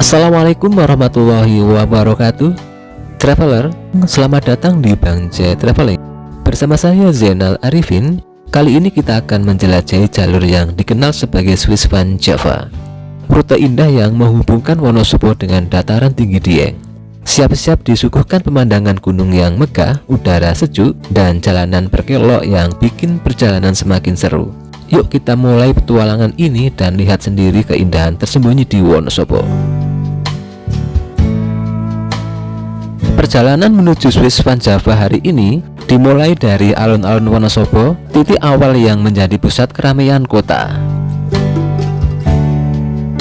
Assalamualaikum warahmatullahi wabarakatuh. Traveler, selamat datang di Bang J Traveling. Bersama saya Zainal Arifin. Kali ini kita akan menjelajahi jalur yang dikenal sebagai Swiss Van Java. Rute indah yang menghubungkan Wonosobo dengan dataran tinggi Dieng. Siap-siap disuguhkan pemandangan gunung yang megah, udara sejuk, dan jalanan berkelok yang bikin perjalanan semakin seru. Yuk kita mulai petualangan ini dan lihat sendiri keindahan tersembunyi di Wonosobo. Perjalanan menuju Swiss Van Java hari ini dimulai dari alun-alun Wonosobo, titik awal yang menjadi pusat keramaian kota.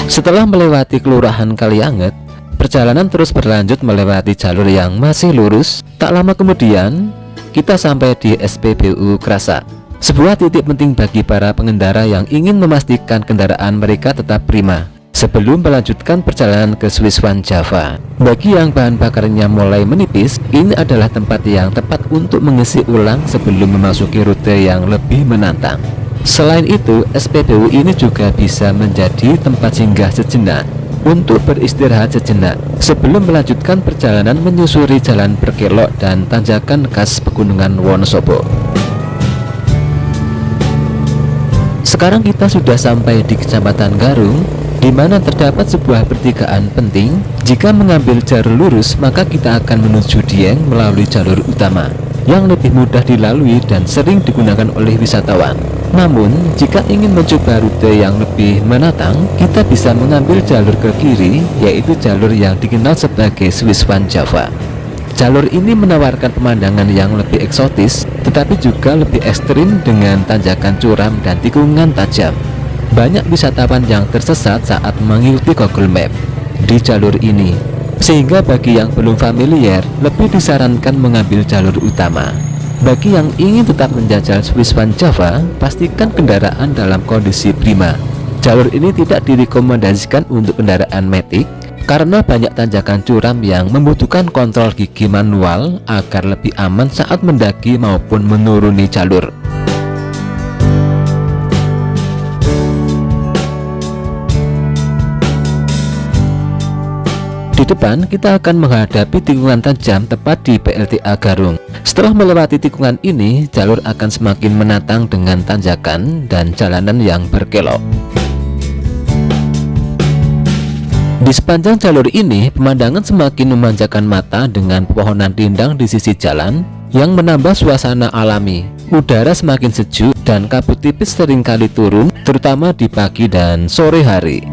Setelah melewati Kelurahan Kalianget, perjalanan terus berlanjut melewati jalur yang masih lurus. Tak lama kemudian, kita sampai di SPBU Krasak, sebuah titik penting bagi para pengendara yang ingin memastikan kendaraan mereka tetap prima sebelum melanjutkan perjalanan ke Swiss Van Java. Bagi yang bahan bakarnya mulai menipis, ini adalah tempat yang tepat untuk mengisi ulang sebelum memasuki rute yang lebih menantang. Selain itu, SPBU ini juga bisa menjadi tempat singgah sejenak untuk beristirahat sejenak sebelum melanjutkan perjalanan menyusuri jalan berkelok dan tanjakan khas pegunungan Wonosobo. Sekarang kita sudah sampai di Kecamatan Garung, di mana terdapat sebuah pertigaan penting. Jika mengambil jalur lurus, maka kita akan menuju Dieng melalui jalur utama yang lebih mudah dilalui dan sering digunakan oleh wisatawan. Namun, jika ingin mencoba rute yang lebih menantang, kita bisa mengambil jalur ke kiri, yaitu jalur yang dikenal sebagai Swiss Van Java. Jalur ini menawarkan pemandangan yang lebih eksotis, tetapi juga lebih ekstrim dengan tanjakan curam dan tikungan tajam. Banyak wisatawan yang tersesat saat mengikuti Google Map di jalur ini, sehingga bagi yang belum familiar, lebih disarankan mengambil jalur utama. Bagi yang ingin tetap menjajal Swiss Van Java, pastikan kendaraan dalam kondisi prima. Jalur ini tidak direkomendasikan untuk kendaraan matic karena banyak tanjakan curam yang membutuhkan kontrol gigi manual agar lebih aman saat mendaki maupun menuruni jalur. Di depan kita akan menghadapi tikungan tajam tepat di PLTA Garung. Setelah melewati tikungan ini, jalur akan semakin menantang dengan tanjakan dan jalanan yang berkelok. Di sepanjang jalur ini, pemandangan semakin memanjakan mata dengan pepohonan rindang di sisi jalan yang menambah suasana alami. Udara semakin sejuk dan kabut tipis seringkali turun, terutama di pagi dan sore hari.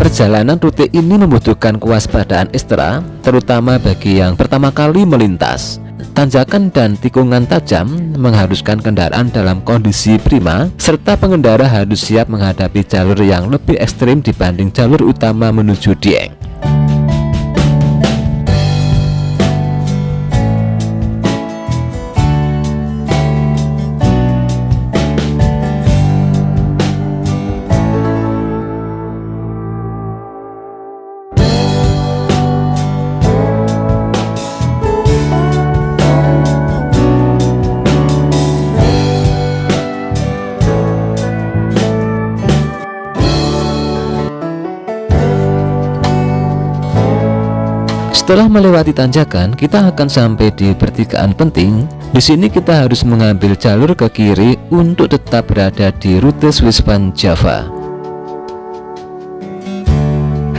Perjalanan rute ini membutuhkan kewaspadaan ekstra, terutama bagi yang pertama kali melintas. Tanjakan dan tikungan tajam mengharuskan kendaraan dalam kondisi prima, serta pengendara harus siap menghadapi jalur yang lebih ekstrim dibanding jalur utama menuju Dieng. Setelah melewati tanjakan, kita akan sampai di pertigaan penting. Di sini kita harus mengambil jalur ke kiri untuk tetap berada di rute Swiss Van Java.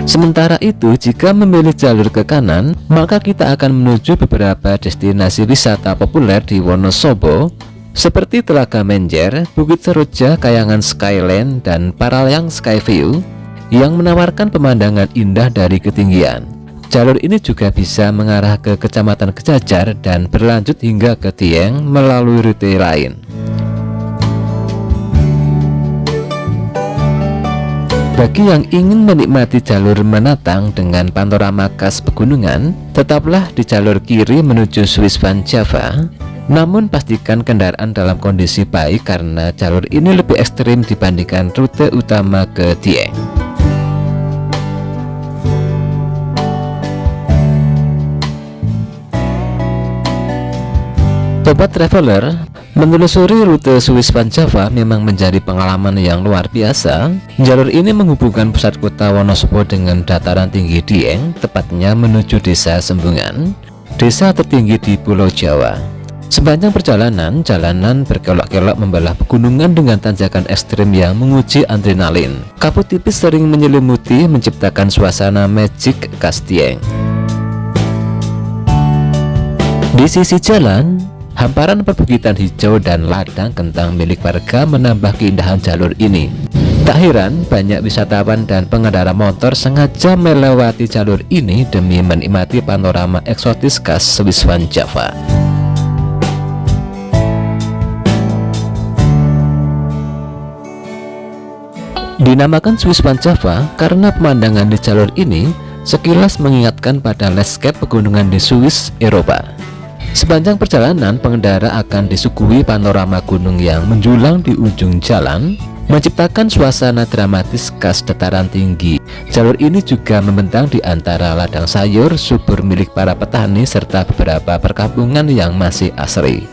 Sementara itu, jika memilih jalur ke kanan, maka kita akan menuju beberapa destinasi wisata populer di Wonosobo seperti Telaga Menjer, Bukit Seroja, Kayangan Skyland, dan Paralayang Skyview yang menawarkan pemandangan indah dari ketinggian. Jalur ini juga bisa mengarah ke Kecamatan Kejajar dan berlanjut hingga ke Dieng melalui rute lain. Bagi yang ingin menikmati jalur menantang dengan panorama khas pegunungan, tetaplah di jalur kiri menuju Swiss Van Java. Namun pastikan kendaraan dalam kondisi baik karena jalur ini lebih ekstrim dibandingkan rute utama ke Dieng. Sobat Traveler, Menelusuri rute Swiss Panjava memang menjadi pengalaman yang luar biasa. Jalur ini menghubungkan pusat kota Wonosobo dengan dataran tinggi Dieng, tepatnya menuju desa Sembungan, desa tertinggi di Pulau Jawa. Sepanjang perjalanan, jalanan berkelok-kelok membelah pegunungan dengan tanjakan ekstrim yang menguji adrenalin. Kabut tipis sering menyelimuti, menciptakan suasana magic khas Dieng. Di sisi jalan, hamparan perbukitan hijau dan ladang kentang milik warga menambah keindahan jalur ini. Tak heran banyak wisatawan dan pengendara motor sengaja melewati jalur ini demi menikmati panorama eksotis khas Swiss Panjava. Dinamakan Swiss Panjava karena pemandangan di jalur ini sekilas mengingatkan pada landscape pegunungan di Swiss, Eropa. Sepanjang perjalanan, pengendara akan disuguhi panorama gunung yang menjulang di ujung jalan, menciptakan suasana dramatis khas dataran tinggi. Jalur ini juga membentang di antara ladang sayur subur milik para petani serta beberapa perkampungan yang masih asri.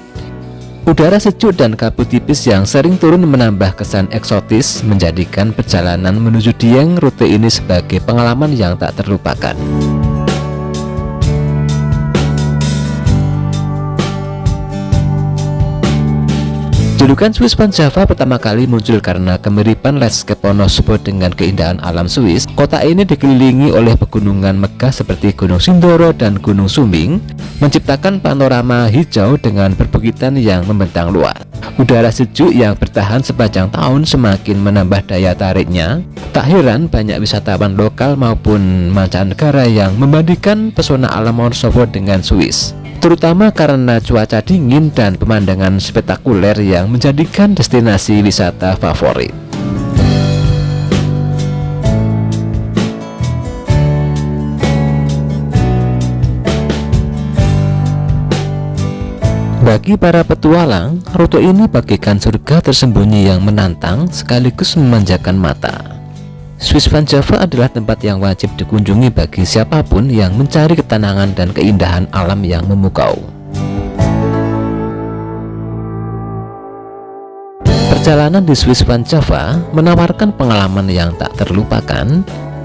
Udara sejuk dan kabut tipis yang sering turun menambah kesan eksotis, menjadikan perjalanan menuju Dieng rute ini sebagai pengalaman yang tak terlupakan. Julukan Swiss Panjava pertama kali muncul karena kemiripan landscape Wonosobo dengan keindahan alam Swiss. Kota ini dikelilingi oleh pegunungan megah seperti Gunung Sindoro dan Gunung Sumbing, menciptakan panorama hijau dengan perbukitan yang membentang luas. Udara sejuk yang bertahan sepanjang tahun semakin menambah daya tariknya. Tak heran banyak wisatawan lokal maupun mancanegara yang membandingkan pesona alam Wonosobo dengan Swiss, terutama karena cuaca dingin dan pemandangan spektakuler yang menjadikan destinasi wisata favorit. Bagi para petualang, rute ini bagaikan surga tersembunyi yang menantang sekaligus memanjakan mata. Swiss Panjava adalah tempat yang wajib dikunjungi bagi siapapun yang mencari ketenangan dan keindahan alam yang memukau. Perjalanan di Swiss Panjava menawarkan pengalaman yang tak terlupakan.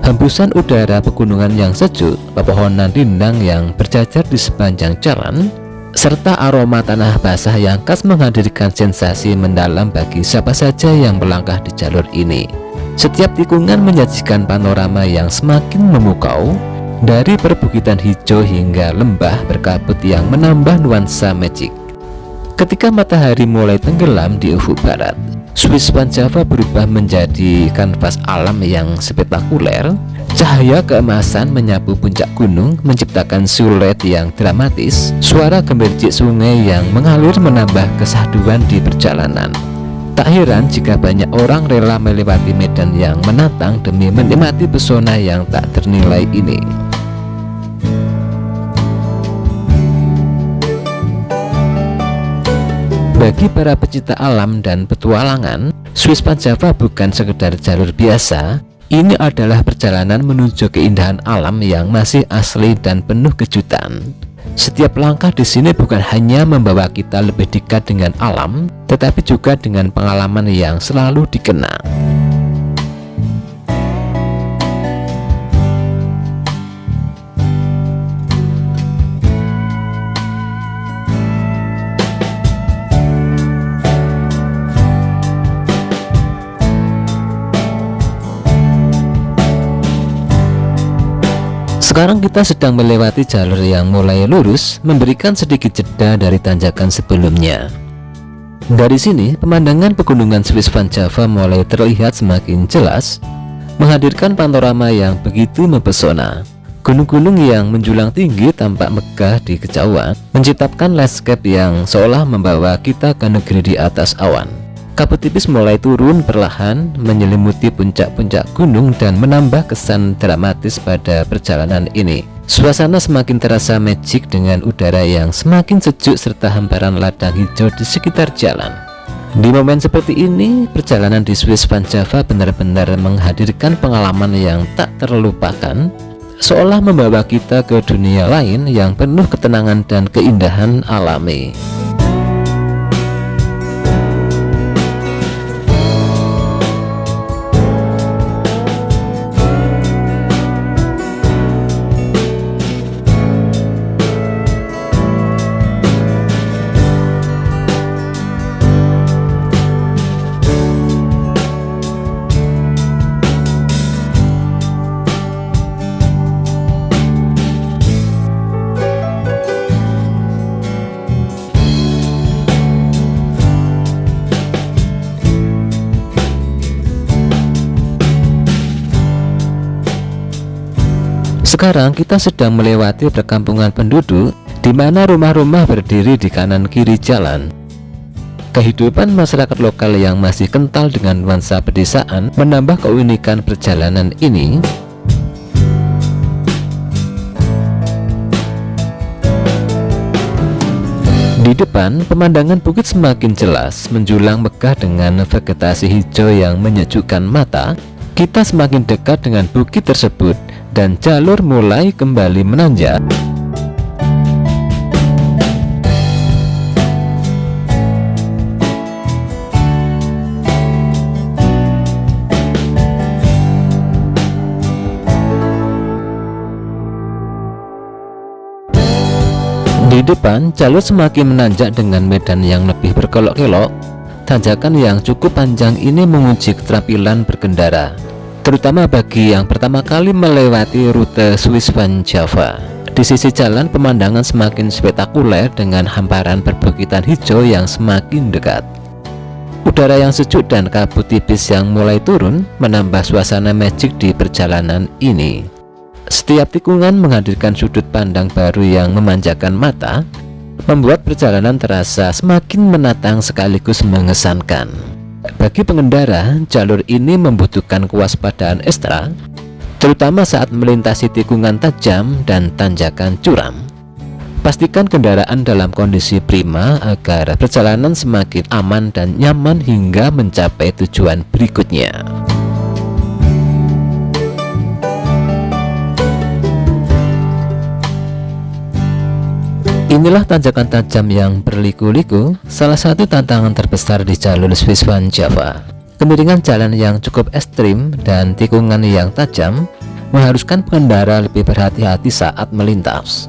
Hembusan udara pegunungan yang sejuk, pepohonan rindang yang berjajar di sepanjang jalan, serta aroma tanah basah yang khas menghadirkan sensasi mendalam bagi siapa saja yang melangkah di jalur ini. Setiap tikungan menyajikan panorama yang semakin memukau, dari perbukitan hijau hingga lembah berkabut yang menambah nuansa magic. Ketika matahari mulai tenggelam di ufuk barat, Swiss Panjava berubah menjadi kanvas alam yang spektakuler. Cahaya keemasan menyapu puncak gunung, menciptakan siluet yang dramatis. Suara gemericik sungai yang mengalir menambah kesahduan di perjalanan. Tak heran jika banyak orang rela melewati medan yang menantang demi menikmati pesona yang tak ternilai ini. Bagi para pecinta alam dan petualangan, Swiss Panjava bukan sekedar jalur biasa. Ini adalah perjalanan menuju keindahan alam yang masih asli dan penuh kejutan. Setiap langkah di sini bukan hanya membawa kita lebih dekat dengan alam, tetapi juga dengan pengalaman yang selalu dikenang. Sekarang kita sedang melewati jalur yang mulai lurus, memberikan sedikit jeda dari tanjakan sebelumnya. Dari sini, pemandangan pegunungan Swiss Panjava mulai terlihat semakin jelas, menghadirkan panorama yang begitu mempesona. Gunung-gunung yang menjulang tinggi tampak megah di kejauhan, menciptakan landscape yang seolah membawa kita ke negeri di atas awan. Kabut tipis mulai turun perlahan, menyelimuti puncak-puncak gunung dan menambah kesan dramatis pada perjalanan ini. Suasana semakin terasa magic dengan udara yang semakin sejuk serta hamparan ladang hijau di sekitar jalan. Di momen seperti ini, perjalanan di Swiss Panjava benar-benar menghadirkan pengalaman yang tak terlupakan, seolah membawa kita ke dunia lain yang penuh ketenangan dan keindahan alami. Sekarang kita sedang melewati perkampungan penduduk di mana rumah-rumah berdiri di kanan kiri jalan. Kehidupan masyarakat lokal yang masih kental dengan nuansa pedesaan menambah keunikan perjalanan ini. Di depan, pemandangan bukit semakin jelas menjulang megah dengan vegetasi hijau yang menyejukkan mata. Kita semakin dekat dengan bukit tersebut dan jalur mulai kembali menanjak. Di depan, jalur semakin menanjak dengan medan yang lebih berkelok-kelok. Tanjakan yang cukup panjang ini menguji keterampilan berkendara, terutama bagi yang pertama kali melewati rute Swiss Van Java. Di sisi jalan, pemandangan semakin spektakuler dengan hamparan perbukitan hijau yang semakin dekat. Udara yang sejuk dan kabut tipis yang mulai turun menambah suasana magic di perjalanan ini. Setiap tikungan menghadirkan sudut pandang baru yang memanjakan mata, membuat perjalanan terasa semakin menantang sekaligus mengesankan. Bagi pengendara, jalur ini membutuhkan kewaspadaan ekstra, terutama saat melintasi tikungan tajam dan tanjakan curam. Pastikan kendaraan dalam kondisi prima agar perjalanan semakin aman dan nyaman hingga mencapai tujuan berikutnya. Inilah tanjakan tajam yang berliku-liku, salah satu tantangan terbesar di jalur Swiss Van Java. Kemiringan jalan yang cukup ekstrim dan tikungan yang tajam mengharuskan pengendara lebih berhati-hati saat melintas.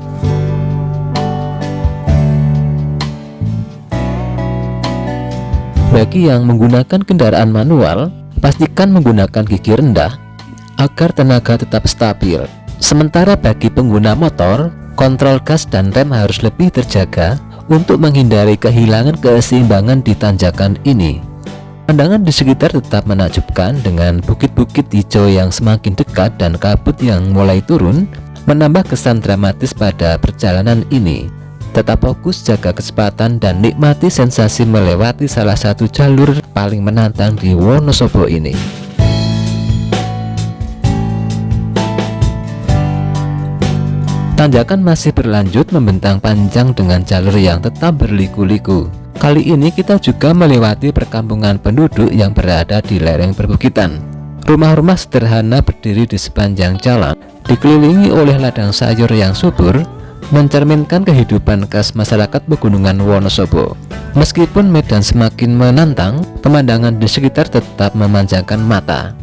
Bagi yang menggunakan kendaraan manual, pastikan menggunakan gigi rendah agar tenaga tetap stabil. Sementara bagi pengguna motor, kontrol gas dan rem harus lebih terjaga untuk menghindari kehilangan keseimbangan di tanjakan ini. Pandangan di sekitar tetap menakjubkan dengan bukit-bukit hijau yang semakin dekat dan kabut yang mulai turun, menambah kesan dramatis pada perjalanan ini. Tetap fokus, jaga kecepatan, dan nikmati sensasi melewati salah satu jalur paling menantang di Wonosobo ini. Tanjakan masih berlanjut membentang panjang dengan jalur yang tetap berliku-liku. Kali ini kita juga melewati perkampungan penduduk yang berada di lereng perbukitan. Rumah-rumah sederhana berdiri di sepanjang jalan, dikelilingi oleh ladang sayur yang subur, mencerminkan kehidupan khas masyarakat pegunungan Wonosobo. Meskipun medan semakin menantang, pemandangan di sekitar tetap memanjakan mata.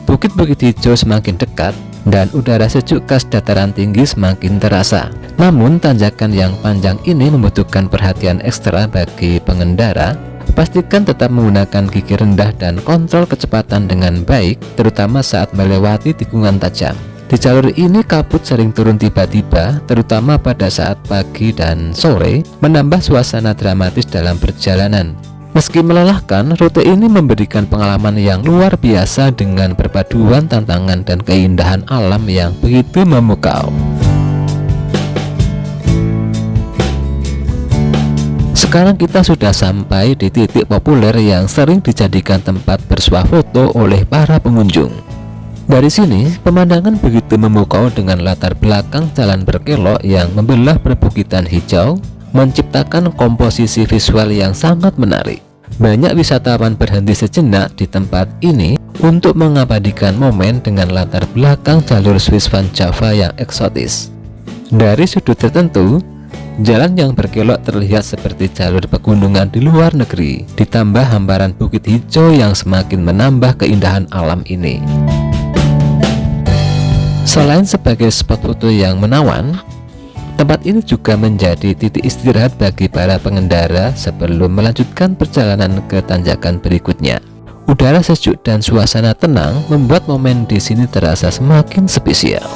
Bukit-bukit hijau semakin dekat, dan udara sejuk khas dataran tinggi semakin terasa. Namun tanjakan yang panjang ini membutuhkan perhatian ekstra bagi pengendara. Pastikan tetap menggunakan gigi rendah dan kontrol kecepatan dengan baik, terutama saat melewati tikungan tajam. Di jalur ini kabut sering turun tiba-tiba, terutama pada saat pagi dan sore, menambah suasana dramatis dalam perjalanan. Meski melelahkan, rute ini memberikan pengalaman yang luar biasa dengan perpaduan tantangan dan keindahan alam yang begitu memukau. Sekarang kita sudah sampai di titik populer yang sering dijadikan tempat bersuah foto oleh para pengunjung. Dari sini, pemandangan begitu memukau dengan latar belakang jalan berkelok yang membelah perbukitan hijau, menciptakan komposisi visual yang sangat menarik. Banyak wisatawan berhenti sejenak di tempat ini untuk mengabadikan momen dengan latar belakang jalur Swiss Van Java yang eksotis. Dari sudut tertentu, jalan yang berkelok terlihat seperti jalur pegunungan di luar negeri, ditambah hamparan bukit hijau yang semakin menambah keindahan alam ini. Selain sebagai spot foto yang menawan, tempat ini juga menjadi titik istirahat bagi para pengendara sebelum melanjutkan perjalanan ke tanjakan berikutnya. Udara sejuk dan suasana tenang membuat momen di sini terasa semakin spesial.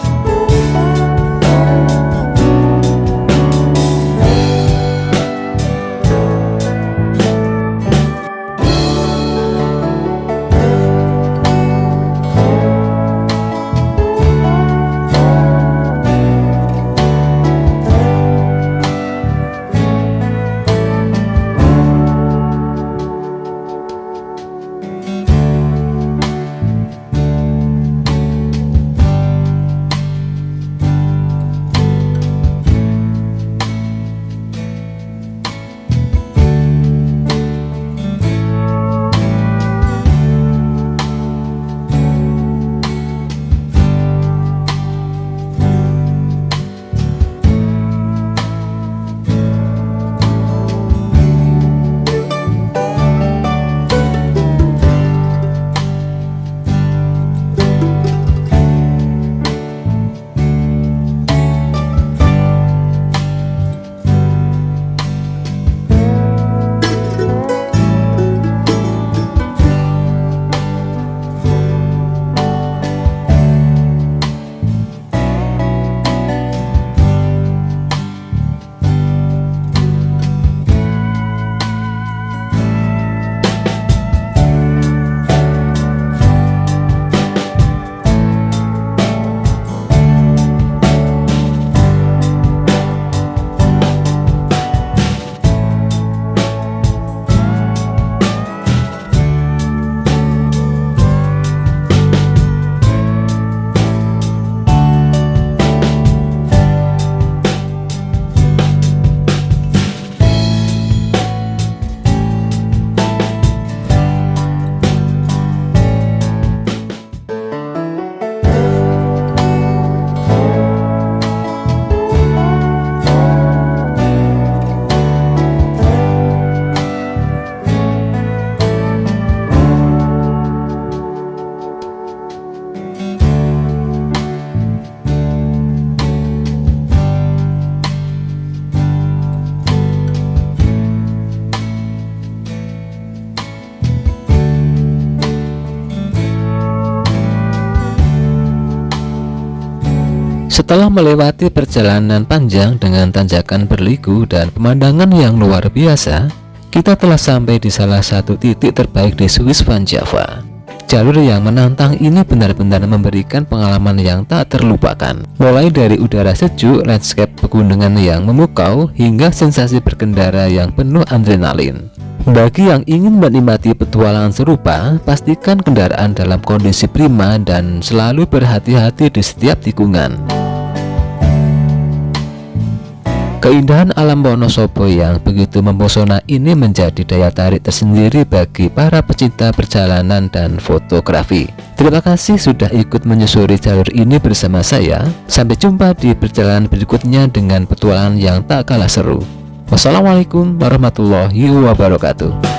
Setelah melewati perjalanan panjang dengan tanjakan berliku dan pemandangan yang luar biasa, kita telah sampai di salah satu titik terbaik di Swiss Van Java. Jalur yang menantang ini benar-benar memberikan pengalaman yang tak terlupakan. Mulai dari udara sejuk, landscape pegunungan yang memukau, hingga sensasi berkendara yang penuh adrenalin. Bagi yang ingin menikmati petualangan serupa, pastikan kendaraan dalam kondisi prima dan selalu berhati-hati di setiap tikungan. Keindahan alam Wonosobo yang begitu mempesona ini menjadi daya tarik tersendiri bagi para pecinta perjalanan dan fotografi. Terima kasih sudah ikut menyusuri jalur ini bersama saya. Sampai jumpa di perjalanan berikutnya dengan petualangan yang tak kalah seru. Wassalamualaikum warahmatullahi wabarakatuh.